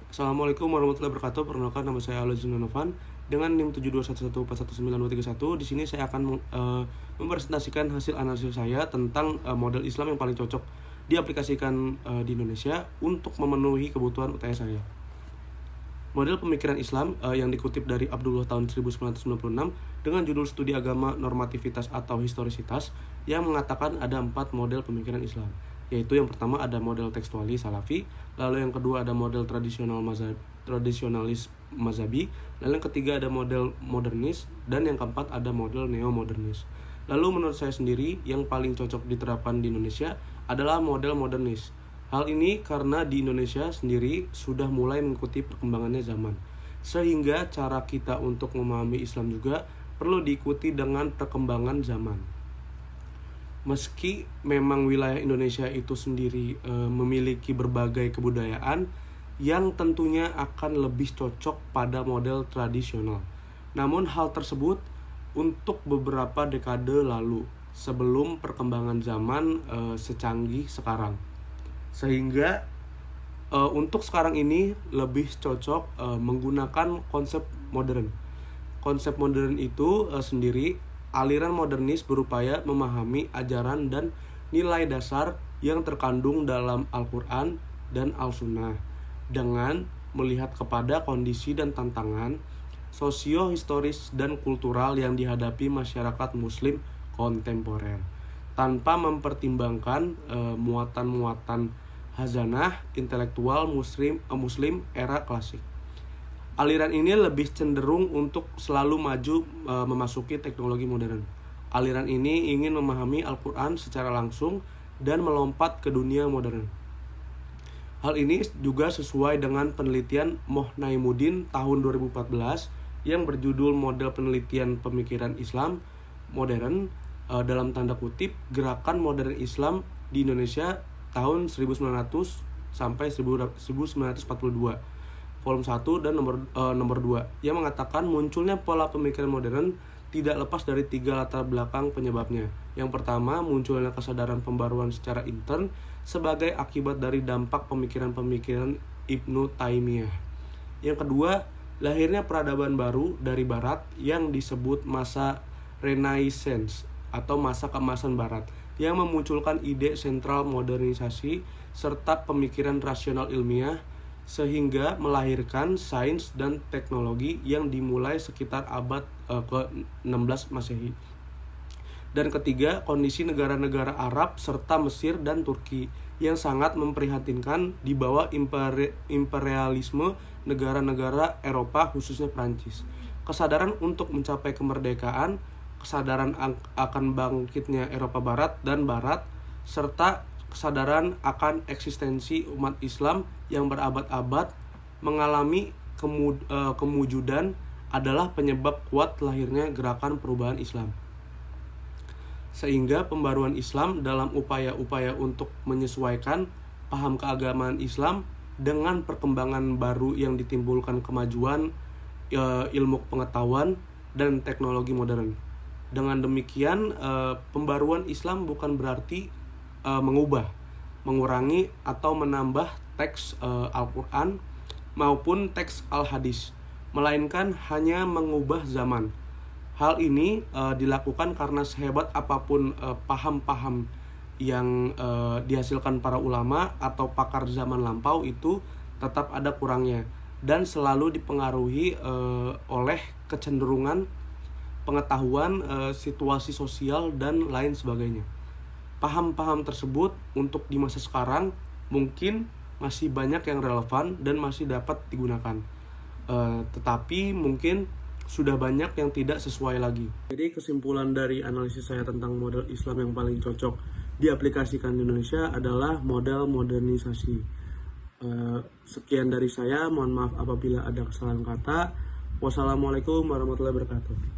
Assalamualaikum warahmatullahi wabarakatuh. Perkenalkan, nama saya Alazin Novan dengan NIM 721141923. Di sini saya akan mempresentasikan hasil analisis saya tentang model Islam yang paling cocok diaplikasikan di Indonesia untuk memenuhi kebutuhan UTS saya. Model pemikiran Islam yang dikutip dari Abdullah tahun 1996 dengan judul Studi Agama, Normativitas atau Historisitas, yang mengatakan ada 4 model pemikiran Islam, yaitu yang pertama ada model tekstualis salafi, lalu yang kedua ada model tradisionalis mazhabi, lalu yang ketiga ada model modernis, dan yang keempat ada model neo-modernis. Lalu menurut saya sendiri yang paling cocok diterapkan di Indonesia adalah model modernis. Hal ini karena di Indonesia sendiri sudah mulai mengikuti perkembangannya zaman, sehingga cara kita untuk memahami Islam juga perlu diikuti dengan perkembangan zaman. Meski memang wilayah Indonesia itu sendiri memiliki berbagai kebudayaan yang tentunya akan lebih cocok pada model tradisional. Namun hal tersebut untuk beberapa dekade lalu sebelum perkembangan zaman secanggih sekarang. Sehingga untuk sekarang ini lebih cocok menggunakan konsep modern. Konsep modern itu sendiri aliran modernis berupaya memahami ajaran dan nilai dasar yang terkandung dalam Al-Quran dan Al-Sunnah dengan melihat kepada kondisi dan tantangan sosio-historis dan kultural yang dihadapi masyarakat muslim kontemporer, tanpa mempertimbangkan muatan-muatan hazanah intelektual muslim era klasik. Aliran ini lebih cenderung untuk selalu maju memasuki teknologi modern. Aliran ini ingin memahami Al-Quran secara langsung dan melompat ke dunia modern. Hal ini juga sesuai dengan penelitian Moh Naimuddin tahun 2014 yang berjudul Model Penelitian Pemikiran Islam Modern dalam tanda kutip Gerakan Modern Islam di Indonesia tahun 1900 sampai 1942, volume 1 dan nomor 2, yang mengatakan munculnya pola pemikiran modern tidak lepas dari 3 latar belakang penyebabnya. Yang pertama, munculnya kesadaran pembaruan secara intern sebagai akibat dari dampak pemikiran-pemikiran Ibnu Taimiyah. Yang kedua, lahirnya peradaban baru dari barat yang disebut masa Renaissance atau masa keemasan barat, yang memunculkan ide sentral modernisasi serta pemikiran rasional ilmiah sehingga melahirkan sains dan teknologi yang dimulai sekitar abad ke-16 Masehi. Dan ketiga, kondisi negara-negara Arab serta Mesir dan Turki yang sangat memprihatinkan di bawah imperialisme negara-negara Eropa, khususnya Prancis. Kesadaran untuk mencapai kemerdekaan, kesadaran akan bangkitnya Eropa Barat dan Barat, serta kesadaran akan eksistensi umat Islam yang berabad-abad mengalami kemujudan adalah penyebab kuat lahirnya gerakan perubahan Islam. Sehingga pembaruan Islam dalam upaya-upaya untuk menyesuaikan paham keagamaan Islam dengan perkembangan baru yang ditimbulkan kemajuan ilmu pengetahuan dan teknologi modern. Dengan demikian, pembaruan Islam bukan berarti mengubah, mengurangi atau menambah teks Al-Quran maupun teks Al-Hadis, melainkan hanya mengubah zaman. Hal ini dilakukan karena sehebat apapun paham-paham yang dihasilkan para ulama atau pakar zaman lampau itu tetap ada kurangnya dan selalu dipengaruhi oleh kecenderungan pengetahuan situasi sosial dan lain sebagainya. Paham-paham tersebut untuk di masa sekarang mungkin masih banyak yang relevan dan masih dapat digunakan, tetapi mungkin sudah banyak yang tidak sesuai lagi. Jadi kesimpulan dari analisis saya tentang model Islam yang paling cocok diaplikasikan di Indonesia adalah model modernisasi. Sekian dari saya, mohon maaf apabila ada kesalahan kata. Wassalamualaikum warahmatullahi wabarakatuh.